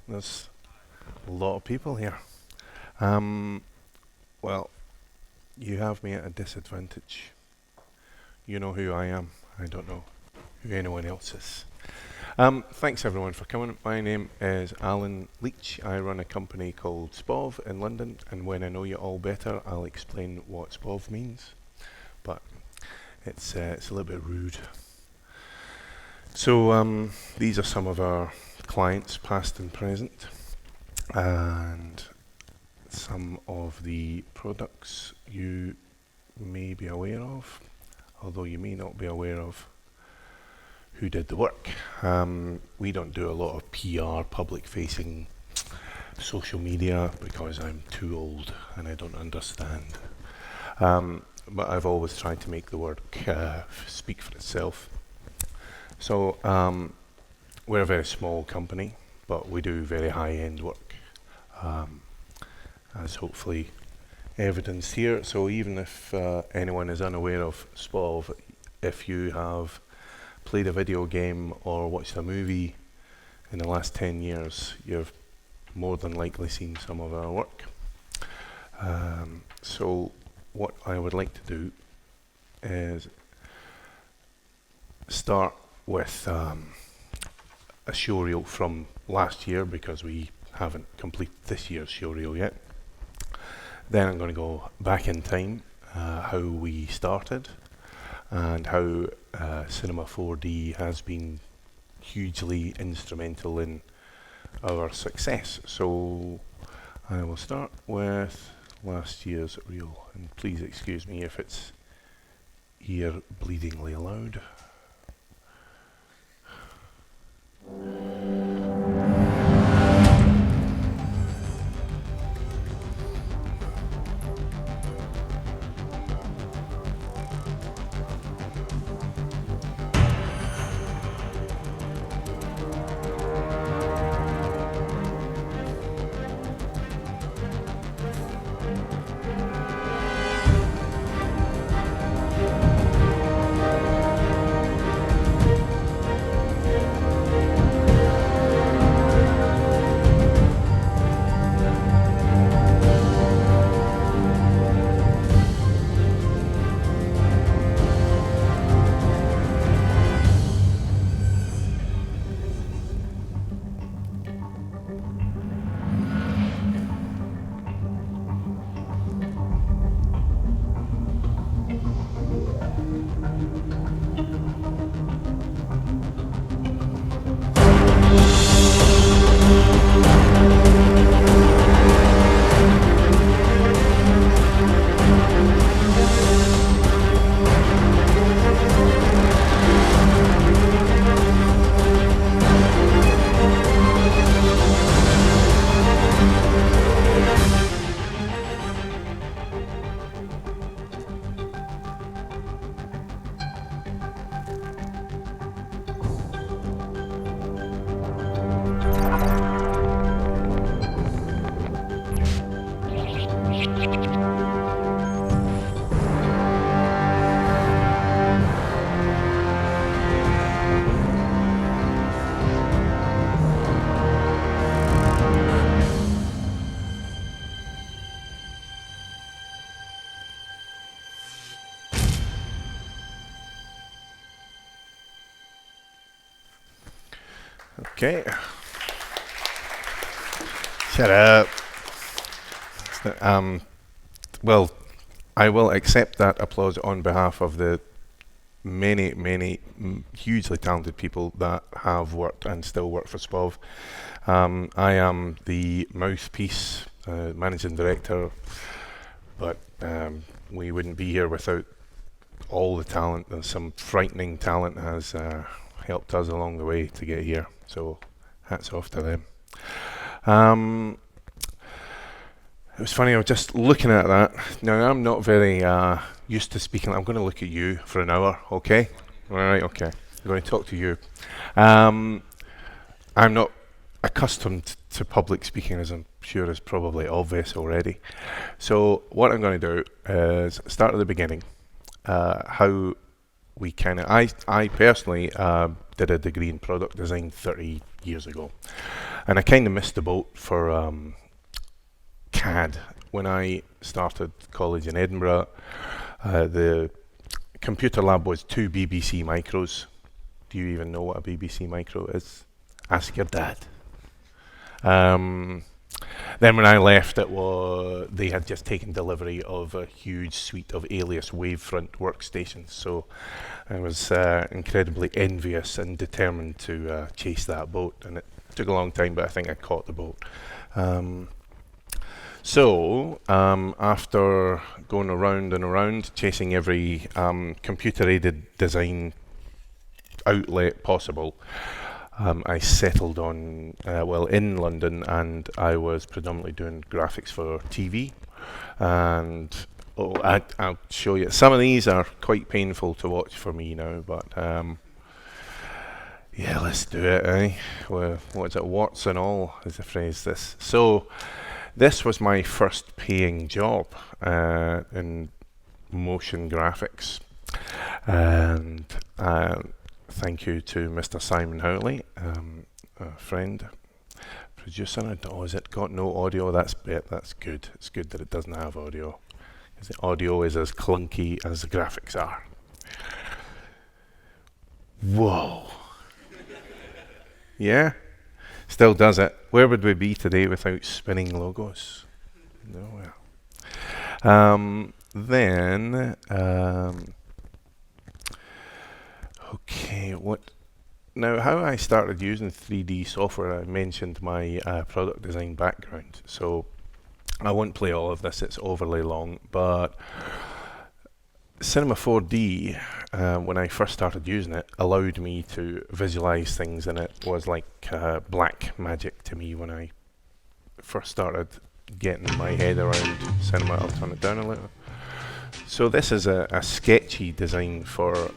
There's a lot of people here. Well, you have me at a disadvantage. You know who I am. I don't know who anyone else is. Thanks everyone for coming. My name is Alan Leitch. I run a company called Spov in London, and when I know you all better, I'll explain what Spov means. But it's a little bit rude. So these are some of our clients, past and present, and some of the products you may be aware of, although you may not be aware of who did the work. We don't do a lot of PR, public-facing social media, because I'm too old and I don't understand. But I've always tried to make the work speak for itself. So we're a very small company, but we do very high-end work, as hopefully evidenced here. So even if anyone is unaware of Spov, if you have played a video game or watched a movie in the last 10 years, you've more than likely seen some of our work. So what I would like to do is start with a showreel from last year, because we haven't completed this year's showreel yet. Then I'm going to go back in time, how we started, and how Cinema 4D has been hugely instrumental in our success. So I will start with last year's reel, and please excuse me if it's ear bleedingly loud. Okay. Shut up. Well, I will accept that applause on behalf of the many hugely talented people that have worked and still work for Spov. I am the mouthpiece, managing director, but we wouldn't be here without all the talent, and some frightening talent has helped us along the way to get here. So hats off to them. It was funny, I was just looking at that. Now, I'm not very used to speaking. I'm going to look at you for an hour, okay? All right, okay. I'm going to talk to you. I'm not accustomed to public speaking, as I'm sure is probably obvious already. So what I'm going to do is start at the beginning. How we kind of, I personally did a degree in product design 30 years ago. And I kind of missed the boat for CAD. When I started college in Edinburgh, the computer lab was 2 BBC micros. Do you even know what a BBC micro is? Ask your dad. Then when I left, they had just taken delivery of a huge suite of Alias Wavefront workstations. So I was incredibly envious and determined to chase that boat. And it took a long time, but I think I caught the boat. After going around and around, chasing every computer-aided design outlet possible, I settled on, in London, and I was predominantly doing graphics for TV. And I'll show you. Some of these are quite painful to watch for me now, but yeah, let's do it, eh? Well, what is it? Warts and all is the phrase. This was my first paying job in motion graphics, and thank you to Mr. Simon Howley, a friend, producer. Oh, has it got no audio? That's good. It's good that it doesn't have audio, because the audio is as clunky as the graphics are. Whoa. Yeah? Still does it. Where would we be today without spinning logos? Nowhere. Okay, now how I started using 3D software, I mentioned my product design background, so I won't play all of this, it's overly long, but Cinema 4D, when I first started using it, allowed me to visualize things, and it was like black magic to me when I first started getting my head around cinema. I'll turn it down a little. So this is a sketchy design for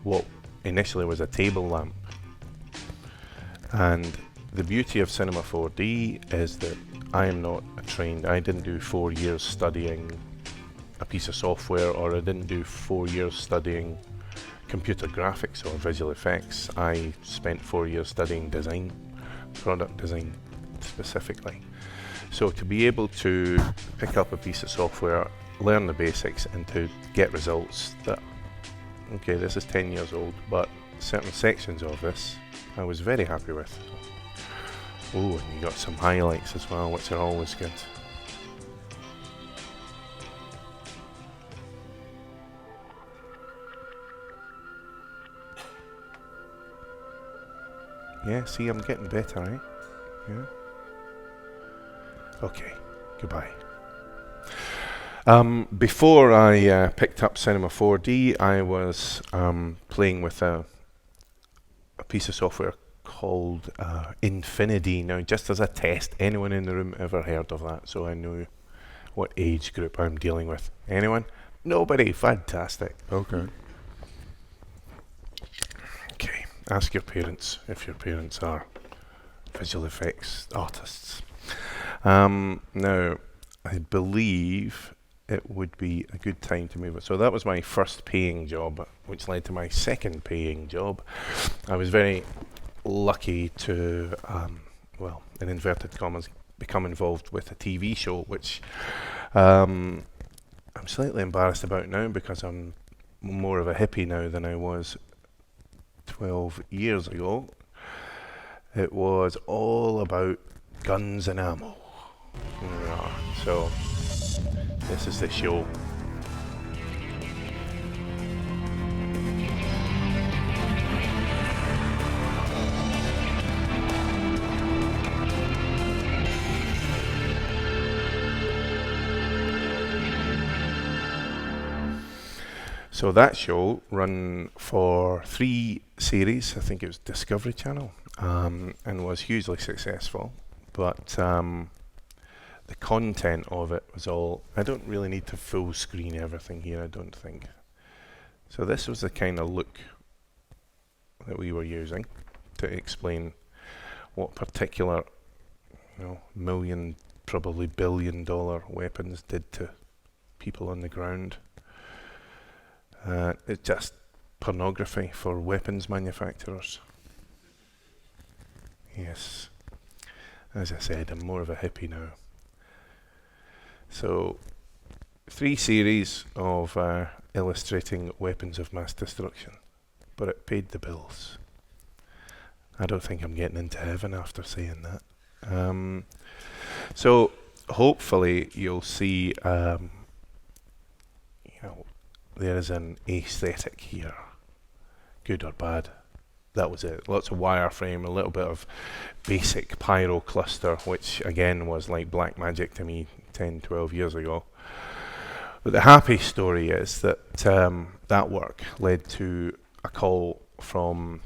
what initially was a table lamp. And the beauty of Cinema 4D is that I didn't do 4 years studying a piece of software, or I didn't do 4 years studying computer graphics or visual effects. I spent 4 years studying design, product design specifically. So to be able to pick up a piece of software, learn the basics, and to get results that, okay, this is 10 years old, but certain sections of this I was very happy with. Oh, and you got some highlights as well, which are always good. Yeah, see, I'm getting better, eh? Yeah. Okay, goodbye. Before I picked up Cinema 4D, I was playing with a piece of software called Infinity. Now, just as a test, anyone in the room ever heard of that? So I know what age group I'm dealing with. Anyone? Nobody? Fantastic. Okay. Okay. Ask your parents if your parents are visual effects artists. Now, I believe it would be a good time to move it. So that was my first paying job, which led to my second paying job. I was very lucky to, in inverted commas, become involved with a TV show, which I'm slightly embarrassed about now because I'm more of a hippie now than I was 12 years ago. It was all about guns and ammo. Yeah, so this is the show. So that show run for 3 series, I think it was Discovery Channel, and was hugely successful. But the content of it was all, I don't really need to full screen everything here, I don't think. So this was the kind of look that we were using to explain what particular, million, probably billion-dollar weapons did to people on the ground. It's just pornography for weapons manufacturers. Yes. as I said, I'm more of a hippie now. So, 3 series of illustrating weapons of mass destruction, but it paid the bills. I don't think I'm getting into heaven after saying that. So hopefully you'll see, there is an aesthetic here, good or bad. That was it. Lots of wireframe, a little bit of basic pyro cluster, which again was like black magic to me 10, 12 years ago. But the happy story is that that work led to a call from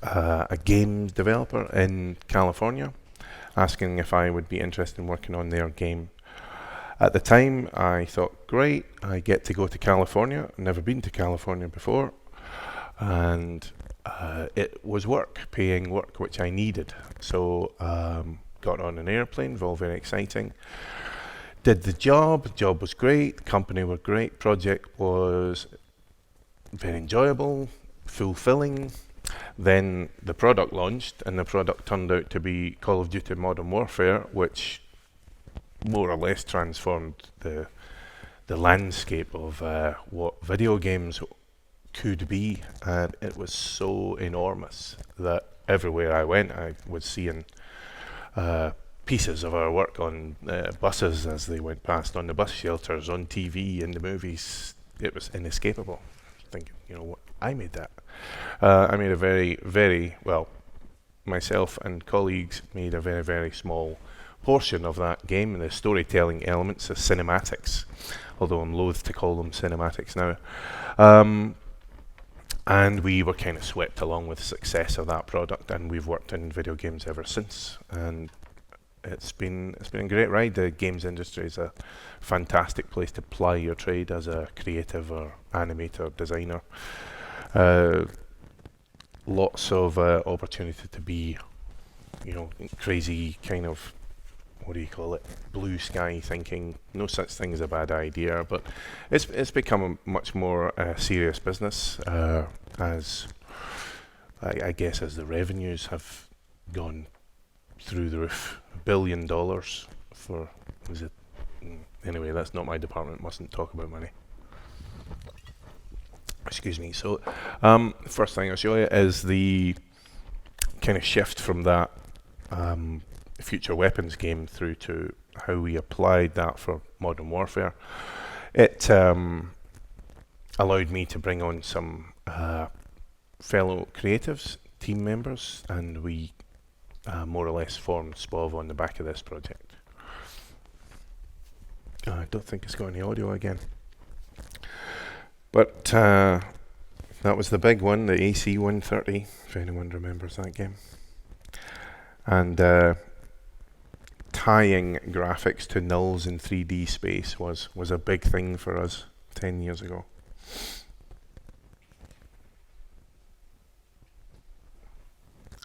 a game developer in California asking if I would be interested in working on their game. At the time, I thought, great, I get to go to California. Never been to California before. And it was work, paying work, which I needed. So got on an airplane, all very exciting. Did the job was great, company were great, project was very enjoyable, fulfilling. Then the product launched, and the product turned out to be Call of Duty Modern Warfare, which more or less transformed the landscape of what video games could be. And it was so enormous that everywhere I went, I was seeing pieces of our work on buses as they went past, on the bus shelters, on TV, in the movies. It was inescapable. Thinking, what? I made that. I made a very, very, well, myself and colleagues made a very, very small portion of that game, and the storytelling elements, the cinematics, although I'm loath to call them cinematics now. And we were kind of swept along with the success of that product, and we've worked in video games ever since. And it's been a great ride. The games industry is a fantastic place to ply your trade as a creative or animator, designer. Lots of opportunity to be, crazy kind of, what do you call it, blue sky thinking. No such thing as a bad idea, but it's become a much more serious business as I guess as the revenues have gone through the roof. $1 billion for, was it? Anyway, that's not my department, mustn't talk about money. Excuse me. So, first thing I'll show you is the kind of shift from that future weapons game through to how we applied that for Modern Warfare. It allowed me to bring on some fellow creatives, team members, and we more or less formed Spov on the back of this project. I don't think it's got any audio again. But that was the big one, the AC 130, if anyone remembers that game. And tying graphics to nulls in 3D space was a big thing for us 10 years ago.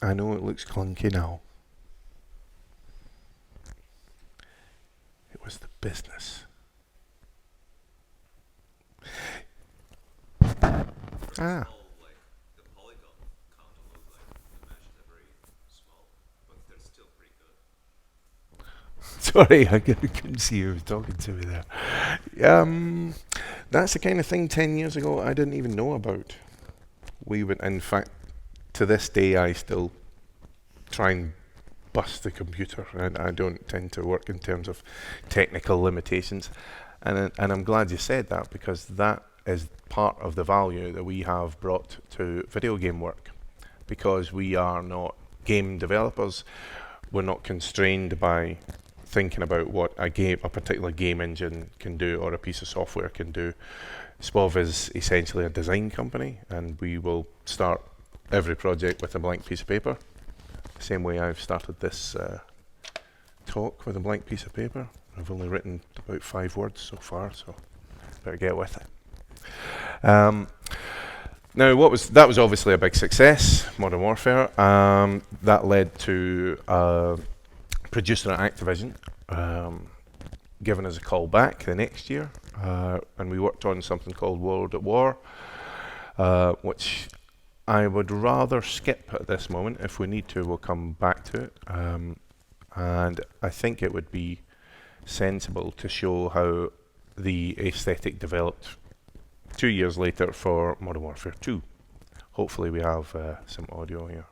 I know it looks clunky now. It was the business. Ah. The polygon count will look like the meshes are very small, but they're still pretty good. Sorry, I couldn't see who was talking to me there. That's the kind of thing 10 years ago I didn't even know about. We would, in fact, to this day, I still try and bust the computer, and I don't tend to work in terms of technical limitations. And I'm glad you said that, because that is part of the value that we have brought to video game work, because we are not game developers. We're not constrained by thinking about what a particular game engine can do or a piece of software can do. Spov is essentially a design company, and we will start every project with a blank piece of paper. Same way I've started this talk, with a blank piece of paper. I've only written about 5 words so far, so better get with it. Now, that was obviously a big success, Modern Warfare. That led to a producer at Activision giving us a call back the next year, and we worked on something called World at War, which I would rather skip at this moment. If we need to, we'll come back to it. and I think it would be sensible to show how the aesthetic developed 2 years later for Modern Warfare 2. Hopefully we have some audio here.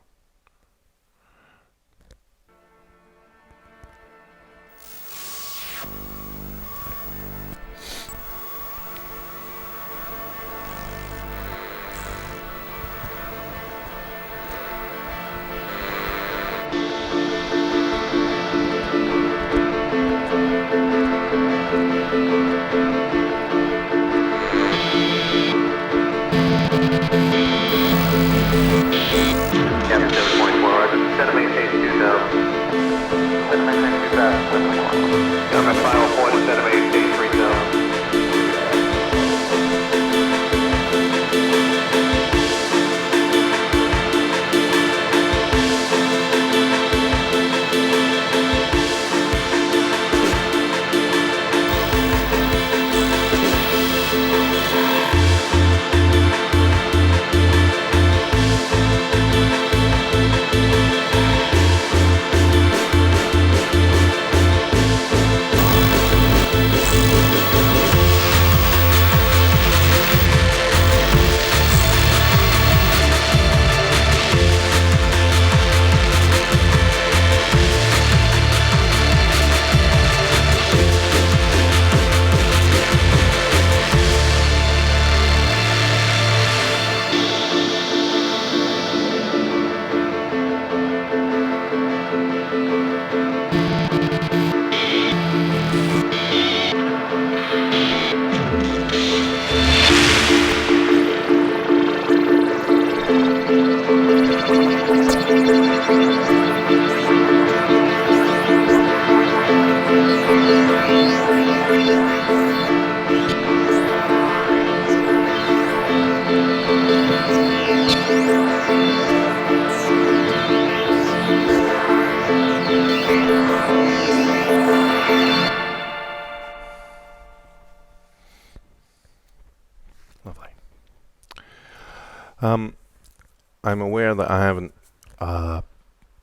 Lovely. I'm aware that I haven't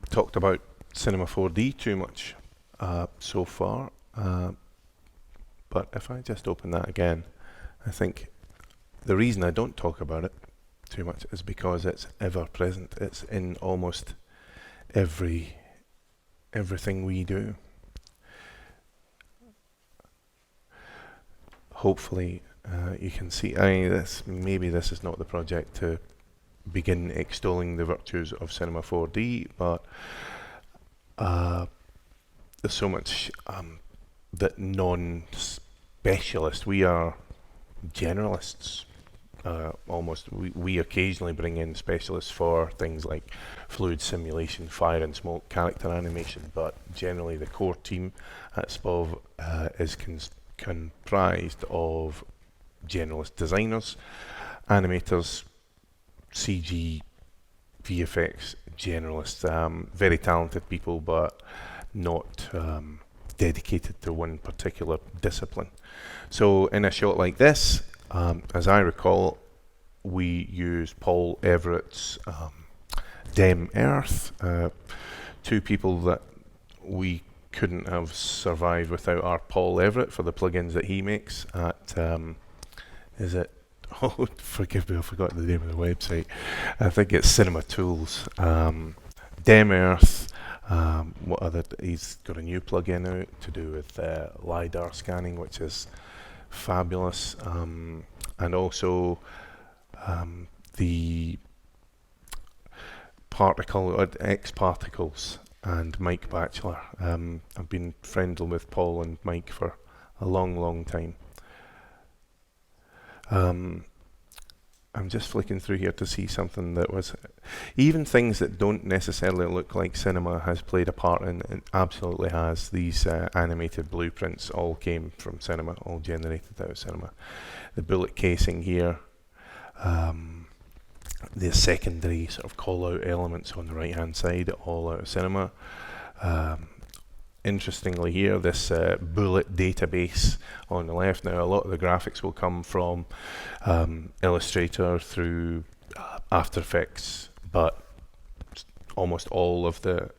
talked about Cinema 4D too much so far, but if I just open that again, I think the reason I don't talk about it too much is because it's ever present. It's in almost everything we do. Hopefully you can see, maybe this is not the project to begin extolling the virtues of Cinema 4D, but there's so much that non-specialist, we are generalists almost. We occasionally bring in specialists for things like fluid simulation, fire and smoke, character animation, but generally the core team at Spov is comprised of generalist designers, animators, CG, VFX generalists, very talented people, but not dedicated to one particular discipline. So in a shot like this, as I recall, we used Paul Everett's Dem Earth, two people that we couldn't have survived without our Paul Everett for the plugins that he makes at, is it, oh forgive me, I forgot the name of the website, I think it's Cinema Tools. Dem Earth, what other, he's got a new plugin out to do with LiDAR scanning, which is fabulous, and also the X Particles and Mike Batchelor. I've been friendly with Paul and Mike for a long time. I'm just flicking through here to see something that was, even things that don't necessarily look like cinema has played a part in, it absolutely has. These animated blueprints all came from cinema, all generated out of cinema. The bullet casing here, the secondary sort of call out elements on the right hand side, all out of cinema. Interestingly here, this bullet database on the left. Now a lot of the graphics will come from Illustrator through After Effects, but almost all of the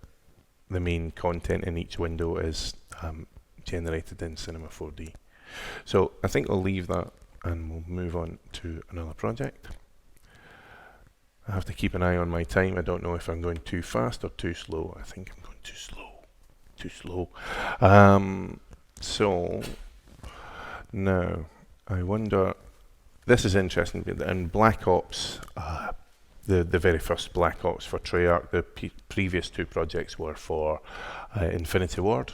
the main content in each window is generated in Cinema 4D. So I think I'll leave that and we'll move on to another project. I have to keep an eye on my time. I don't know if I'm going too fast or too slow. I think I'm going too slow. Too slow. So now I wonder. This is interesting. In Black Ops, the very first Black Ops for Treyarch, the previous two projects were for Infinity Ward.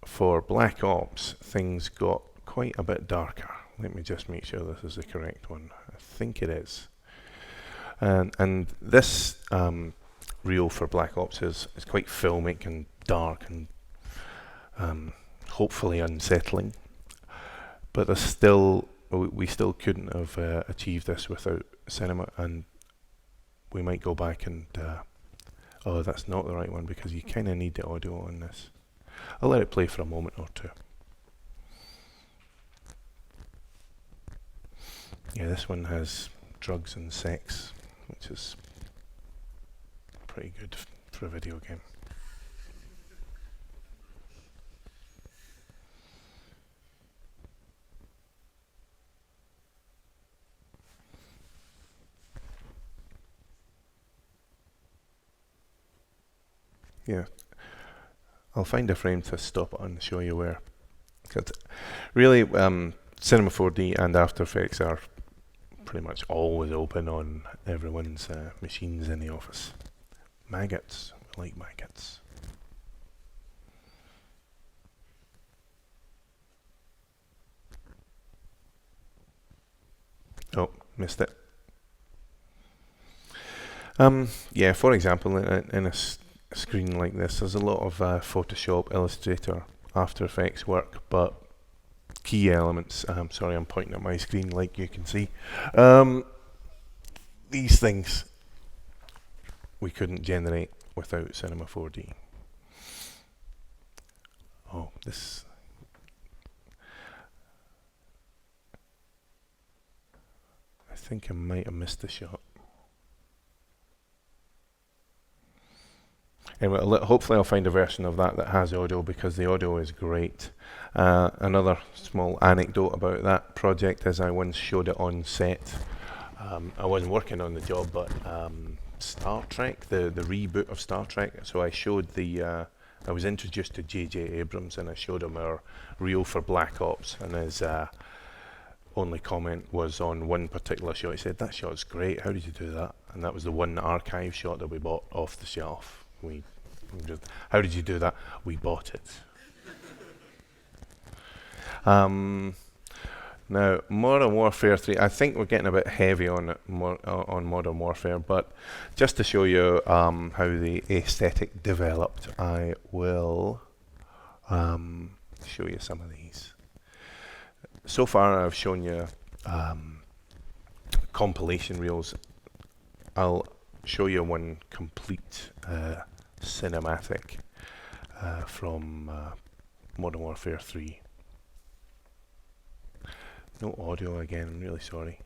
For Black Ops, things got quite a bit darker. Let me just make sure this is the correct one. I think it is. And this reel for Black Ops is quite filmic and dark and hopefully unsettling. But there's still, we still couldn't have achieved this without cinema, and we might go back and oh, that's not the right one because you kind of need the audio on this. I'll let it play for a moment or two. Yeah, this one has drugs and sex, which is pretty good for a video game. Yeah, I'll find a frame to stop it and show you where. 'Cause really, Cinema 4D and After Effects are pretty much always open on everyone's machines in the office. Maggots, we like maggots. Oh, missed it. Yeah, for example, in a screen like this, there's a lot of Photoshop, Illustrator, After Effects work, but key elements, sorry I'm pointing at my screen like you can see, these things we couldn't generate without Cinema 4D. Oh, this, I think I might have missed the shot. Anyway, hopefully I'll find a version of that has audio because the audio is great. Another small anecdote about that project is I once showed it on set. I wasn't working on the job, but Star Trek, the reboot of Star Trek, so I showed I was introduced to J.J. Abrams and I showed him our reel for Black Ops, and his only comment was on one particular shot. He said, "That shot's great, how did you do that?" And that was the one archive shot that we bought off the shelf. How did you do that? We bought it. Now, Modern Warfare 3, I think we're getting a bit heavy on Modern Warfare, but just to show you how the aesthetic developed, I will show you some of these. So far I've shown you compilation reels. I'll show you one complete cinematic from Modern Warfare 3. No audio again, I'm really sorry.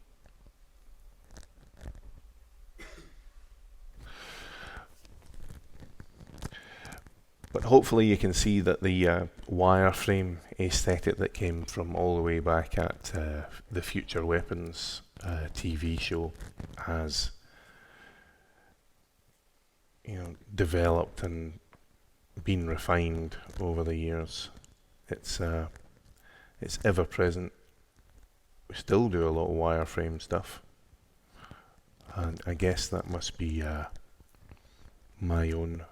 But hopefully you can see that the wireframe aesthetic that came from all the way back at the Future Weapons TV show has developed and been refined over the years. It's ever present. We still do a lot of wireframe stuff, and I guess that must be my own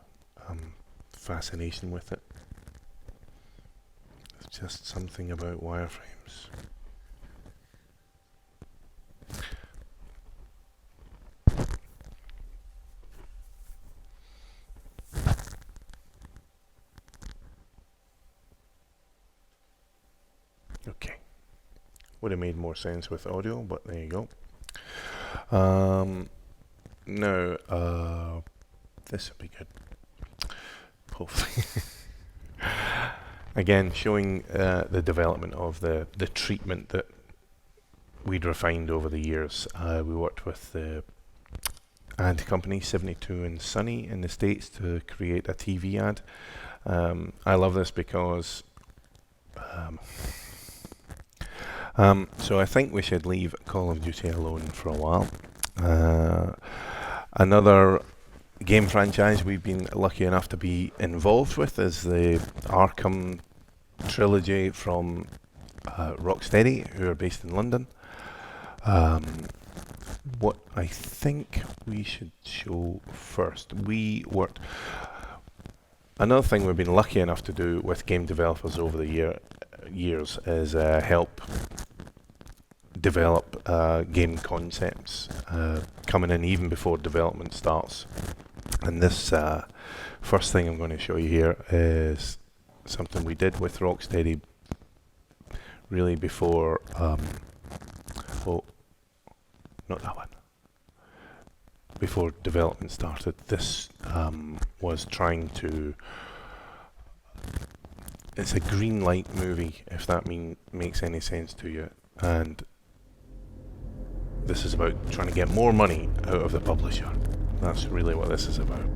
fascination with it. It's just something about wireframes. Okay. Would have made more sense with audio, but there you go. Now, this will be good. Hopefully. Again, showing the development of the treatment that we'd refined over the years. We worked with the and company 72 and Sunny in the States to create a TV ad. I love this because so I think we should leave Call of Duty alone for a while. Another game franchise we've been lucky enough to be involved with is the Arkham trilogy from Rocksteady, who are based in London. What I think we should show first, another thing we've been lucky enough to do with game developers over the years is help develop game concepts coming in even before development starts. And this first thing I'm going to show you here is something we did with Rocksteady really before, not that one, before development started. This was trying to, it's a green light movie, if that makes any sense to you, and this is about trying to get more money out of the publisher. That's really what this is about.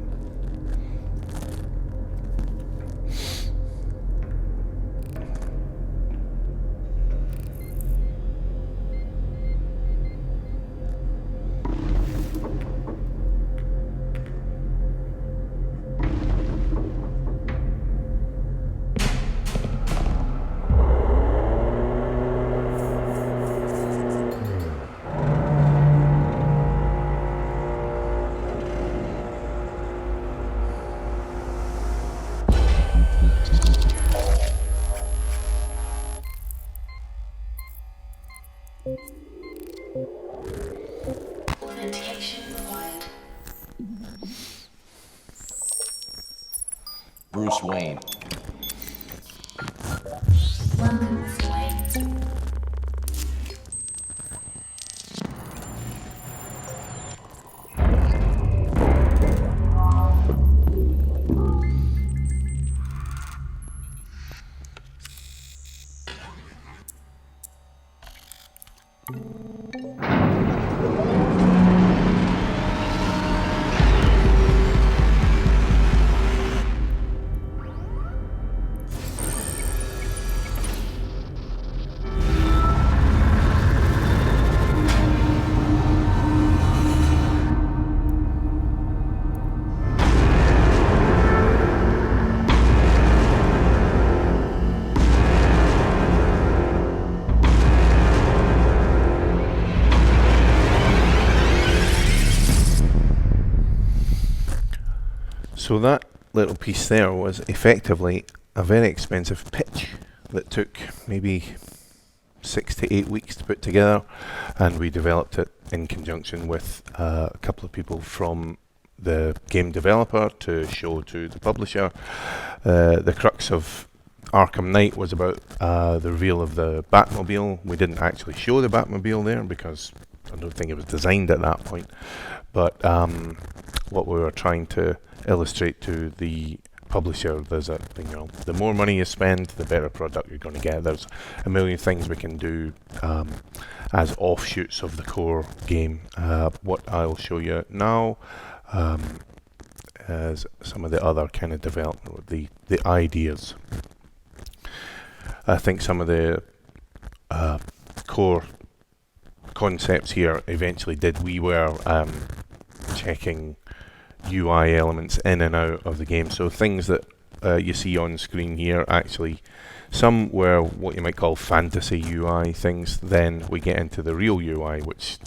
Bruce Wayne. Welcome, Mr. Wayne. So that little piece there was effectively a very expensive pitch that took maybe 6 to 8 weeks to put together, and we developed it in conjunction with a couple of people from the game developer to show to the publisher. The crux of Arkham Knight was about the reveal of the Batmobile. We didn't actually show the Batmobile there because I don't think it was designed at that point, but what we were trying to illustrate to the publisher, there's a, the more money you spend, the better product you're going to get. There's a million things we can do as offshoots of the core game. What I'll show you now is some of the other kind of development, the ideas. I think some of the core concepts here eventually did. We were checking UI elements in and out of the game, so things that you see on screen here, actually some were what you might call fantasy UI things. Then we get into the real UI, which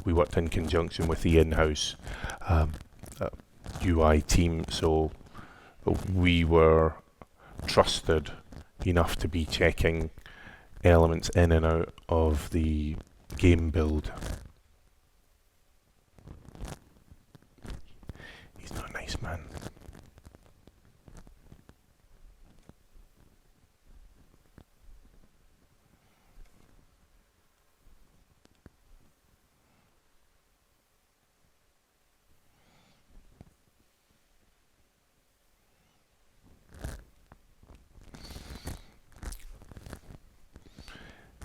we worked in conjunction with the in-house UI team, so we were trusted enough to be checking elements in and out of the game build. He's not a nice man.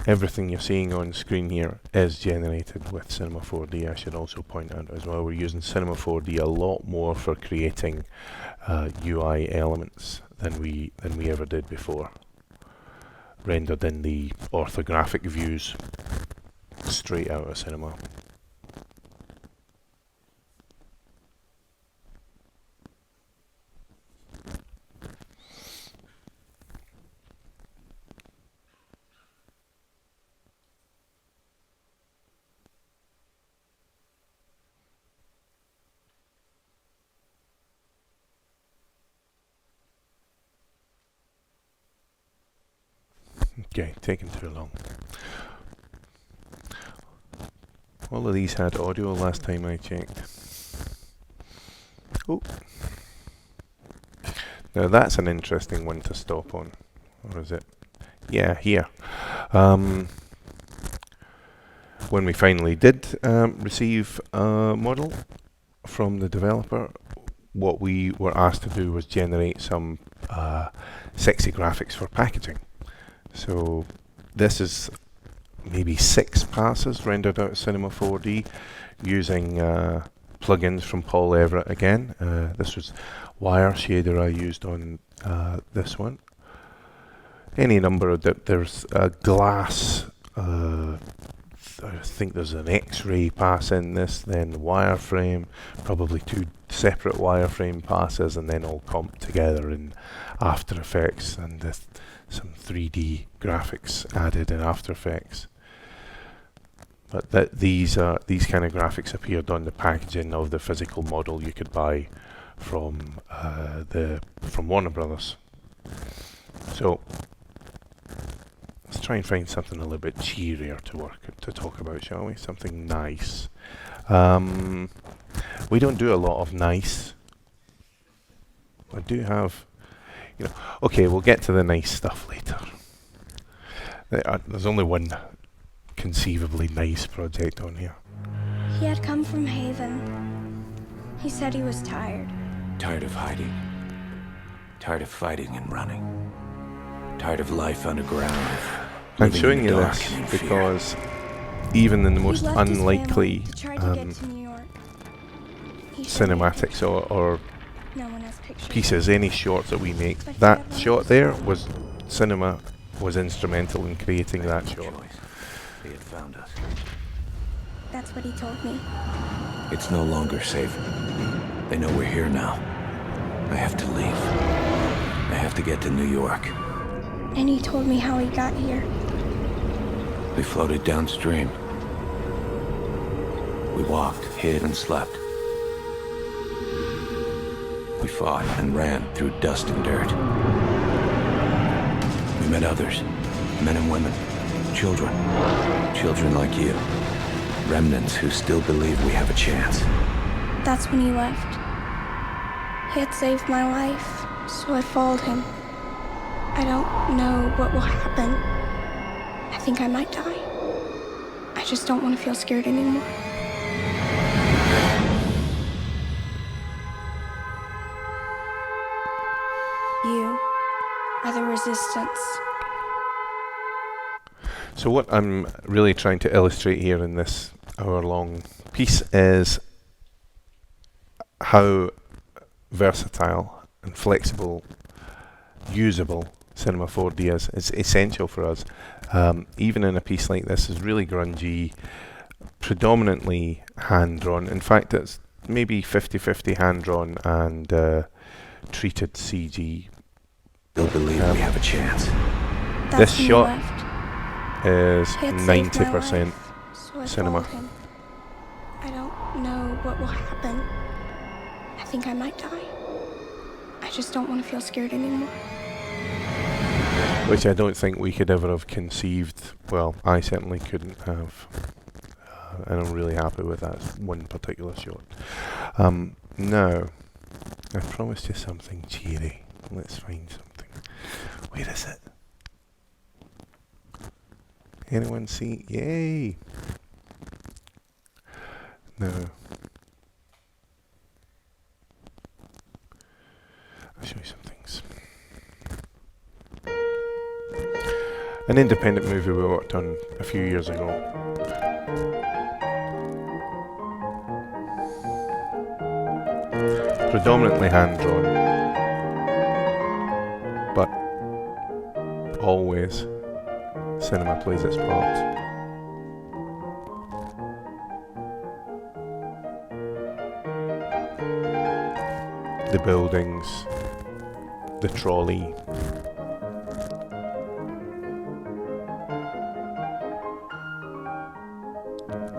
everything you're seeing on screen here is generated with Cinema 4D. I should also point out as well, we're using Cinema 4D a lot more for creating UI elements than we ever did before. Rendered in the orthographic views straight out of Cinema. Okay, taking too long. All of these had audio last time I checked. Oh. Now that's an interesting one to stop on. Or is it? Yeah, here. When we finally did receive a model from the developer, what we were asked to do was generate some sexy graphics for packaging. So this is maybe 6 passes rendered out of Cinema 4D using plugins from Paul Everett again. This was wire shader I used on this one. Any number of there's a glass, I think there's an X-ray pass in this, then wireframe, probably 2 separate wireframe passes, and then all comped together in After Effects, and some 3D graphics added in After Effects. But these kind of graphics appeared on the packaging of the physical model you could buy from Warner Brothers. So let's try and find something a little bit cheerier to talk about, shall we? Something nice. We don't do a lot of nice. I do have, okay, we'll get to the nice stuff later. There's only one conceivably nice project on here. He had come from Haven. He said he was tired. Tired of hiding. Tired of fighting and running. Tired of life underground. I'm showing you this because even in the most unlikely cinematics or pieces, any shorts that we make, that shot there was Cinema was instrumental in creating that shot. They had found us. That's what he told me. It's no longer safe. They know we're here now. I have to leave. I have to get to New York. And he told me how he got here. We floated downstream. We walked, hid, and slept. We fought and ran through dust and dirt. We met others, men and women, children. Children like you. Remnants who still believe we have a chance. That's when he left. He had saved my life, so I followed him. I don't know what will happen. I think I might die. I just don't want to feel scared anymore. You are the resistance. So what I'm really trying to illustrate here in this hour-long piece is how versatile and flexible, usable Cinema 4D is. It's essential for us. Even in a piece like this, is really grungy, predominantly hand-drawn. In fact, it's maybe 50-50 hand-drawn and treated CG. They'll believe we have a chance. This shot is 90% cinema. I don't know what will happen. I think I might die. I just don't want to feel scared anymore. Which I don't think we could ever have conceived. Well, I certainly couldn't have. And I'm really happy with that one particular shot. Now, I promised you something cheery. Let's find something. Where is it? Anyone see? Yay! No. I'll show you some things. an independent movie we worked on a few years ago. Predominantly hand-drawn, but always cinema plays its part. The buildings, the trolley,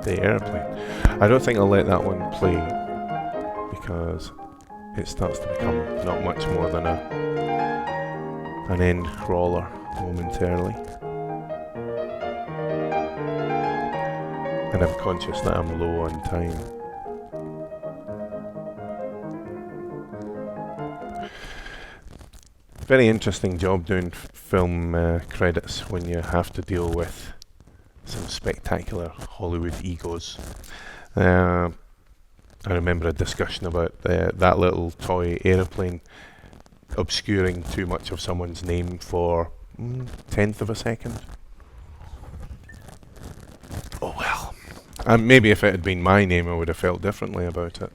the airplane. I don't think I'll let that one play because it starts to become not much more than an end crawler momentarily. And I'm conscious that I'm low on time. Very interesting job doing film credits when you have to deal with some spectacular Hollywood egos. I remember a discussion about that little toy aeroplane obscuring too much of someone's name for tenth of a second. Oh well. Maybe if it had been my name I would have felt differently about it.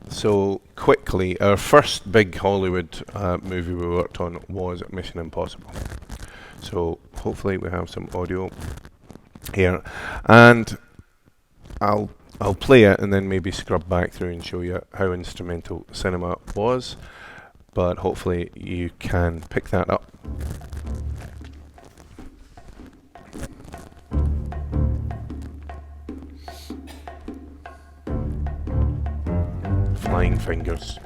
So quickly, our first big Hollywood movie we worked on was Mission Impossible. So hopefully we have some audio here, and I'll play it and then maybe scrub back through and show you how instrumental cinema was, but hopefully you can pick that up. Flying fingers.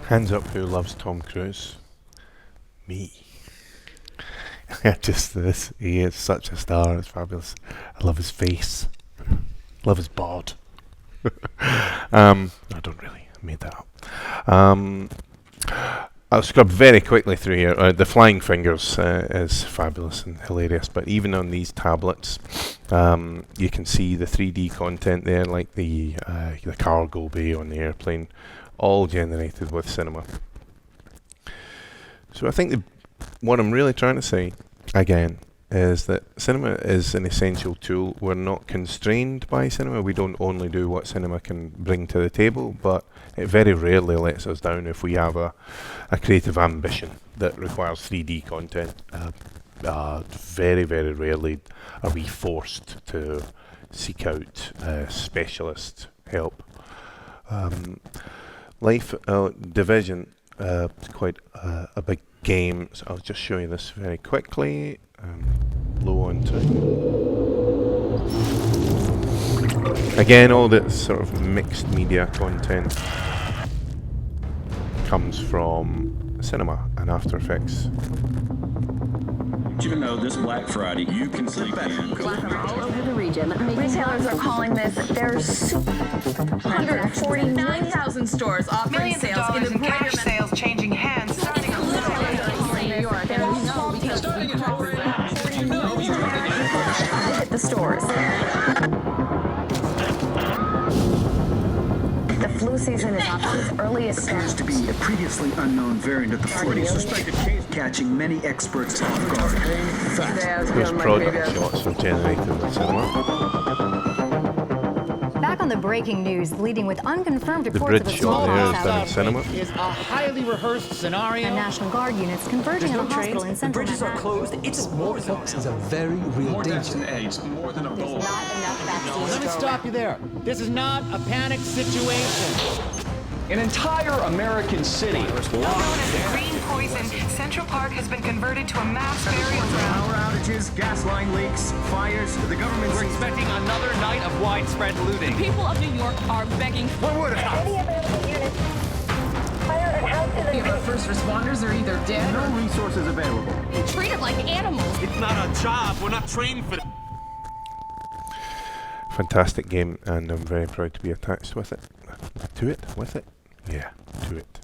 Hands up who loves Tom Cruise. Me. Just this. He is such a star. It's fabulous. I love his face. Love his bod. I don't really. I made that up. I'll scrub very quickly through here. The flying fingers is fabulous and hilarious, but even on these tablets, you can see the 3D content there, like the cargo bay on the airplane, all generated with cinema. So I think what I'm really trying to say, again, is that cinema is an essential tool. We're not constrained by cinema. We don't only do what cinema can bring to the table, but it very rarely lets us down if we have a creative ambition that requires 3D content. Very, very rarely are we forced to seek out specialist help. Division, quite a big game, so I'll just show you this very quickly. Low on time. Again, all the sort of mixed media content comes from cinema and After Effects. Did you know this Black Friday you can sleep in? All over the region. Retailers are calling this their 149,000 stores offering sales in the greater sales changing hands starting in New York, and we know because hit the stores. The flu season is off to its earliest start. Appears to be a previously unknown variant of the flu, suspected case catching many experts off guard. Those product shots are generated with cinema. Back on the breaking news, leading with unconfirmed The reports of bridge a shot small there is bombs done in out. cinema. Is a highly rehearsed scenario. And National Guard units converging on a hospital in central Manhattan. closed. It's a war zone. Is a very real More deaths danger. than AIDS, more than Ebola. Let me stop you there. This is not a panic situation. An entire American city was Known as green poison, Central Park has been converted to a mass burial ground. Power outages, gas line leaks, fires. The government. We're expecting another night of widespread looting. People of New York are begging. What would have? Our first responders are either dead No resources available. or treated like animals. It's not our job. We're not trained for that. Fantastic game, and I'm very proud to be attached with it. Yeah, to it.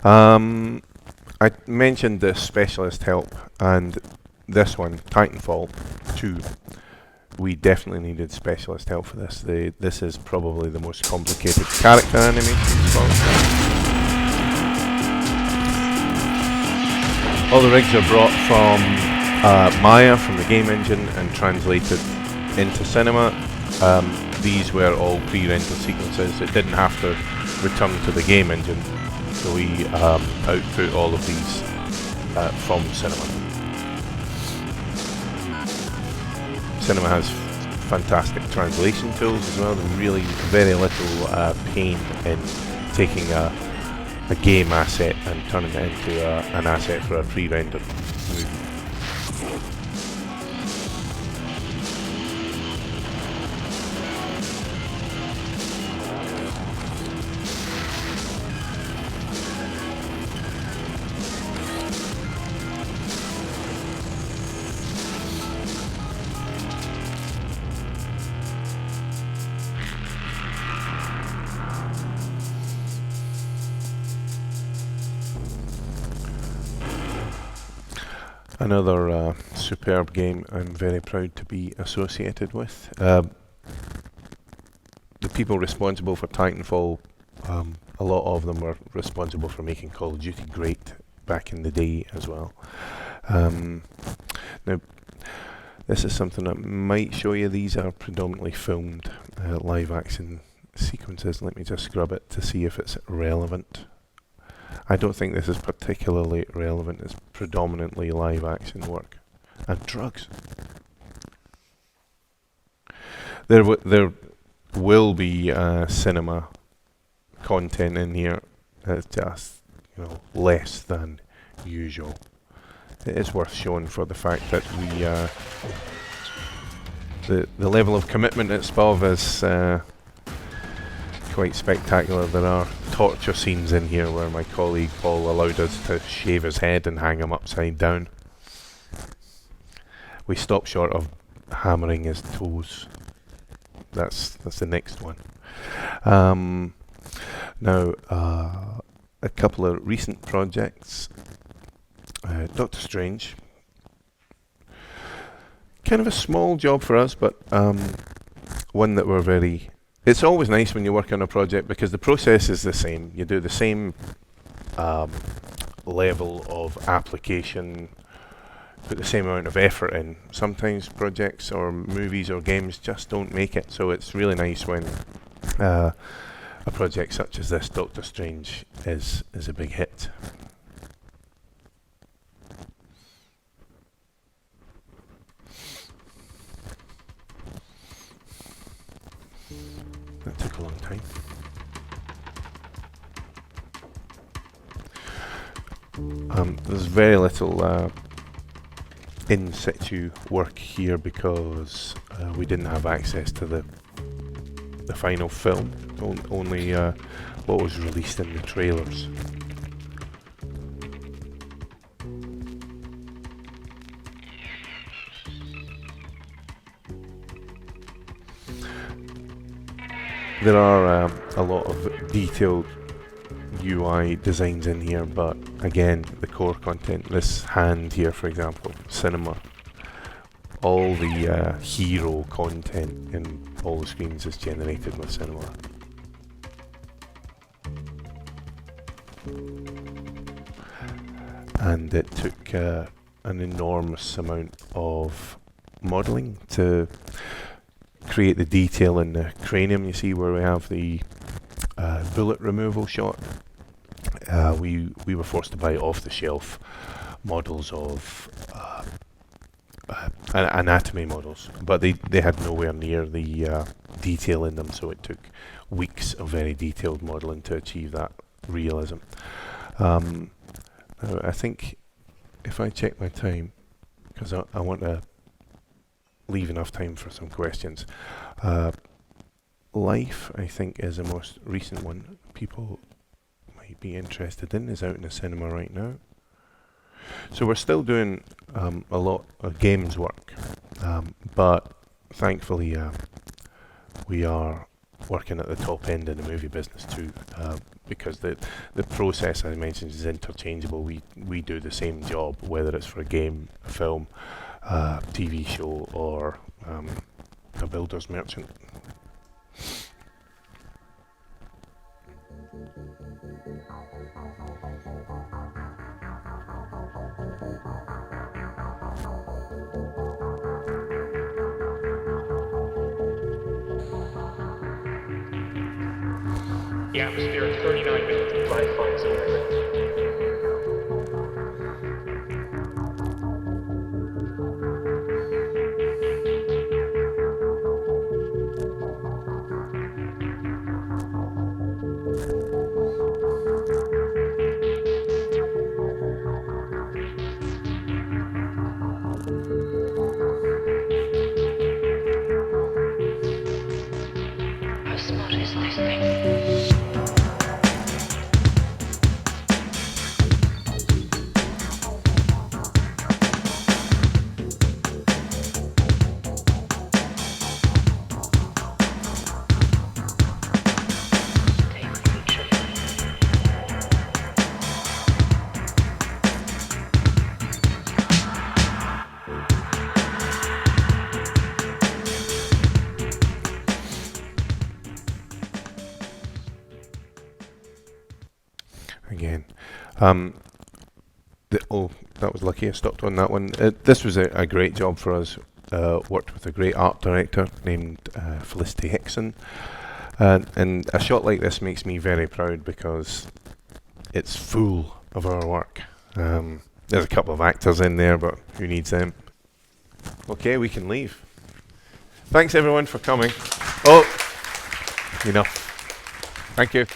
I mentioned the specialist help, and this one, Titanfall 2, we definitely needed specialist help for this. This is probably the most complicated character animation. All the rigs are brought from Maya, from the game engine, and translated into cinema. These were all pre-rendered sequences. It didn't have to return to the game engine, so we output all of these from cinema. Cinema has fantastic translation tools as well. There's really very little pain in taking a game asset and turning it into an asset for a pre-rendered movie. Another superb game I'm very proud to be associated with. The people responsible for Titanfall, a lot of them were responsible for making Call of Duty great back in the day as well. Now, this is something I might show you. These are predominantly filmed live action sequences. Let me just scrub it to see if it's relevant. I don't think this is particularly relevant. It's predominantly live action work. And drugs. There will be cinema content in here. It's just, less than usual. It is worth showing for the fact that the level of commitment at Spov is quite spectacular. There are torture scenes in here where my colleague Paul allowed us to shave his head and hang him upside down. We stopped short of hammering his toes. That's the next one. Now, a couple of recent projects. Doctor Strange. Kind of a small job for us, but one that we're very... It's always nice when you work on a project because the process is the same. You do the same level of application, put the same amount of effort in. Sometimes projects or movies or games just don't make it, so it's really nice when a project such as this, Doctor Strange, is a big hit. That took a long time. There's very little in situ work here because we didn't have access to the final film. Only what was released in the trailers. There are a lot of detailed UI designs in here, but again, the core content, this hand here for example, cinema, all the hero content in all the screens is generated with cinema. And it took an enormous amount of modelling to create the detail in the cranium. You see where we have the bullet removal shot. We were forced to buy off-the-shelf models of anatomy models, but they had nowhere near the detail in them, so it took weeks of very detailed modeling to achieve that realism. Now I think if I check my time, because I want to leave enough time for some questions. Life, I think, is the most recent one people might be interested in, is out in the cinema right now. So we're still doing a lot of games work, but thankfully we are working at the top end in the movie business too, because the process I mentioned is interchangeable. We do the same job, whether it's for a game, a film, TV show, or a builder's merchant. The atmosphere at 39 minutes of life flight zone. How smart is this thing? Again, that was lucky I stopped on that one. This was a great job for us. Worked with a great art director named Felicity Hickson, and a shot like this makes me very proud because it's full of our work. There's a couple of actors in there, but who needs them? Okay, we can leave. Thanks everyone for coming. Oh, enough. Thank you.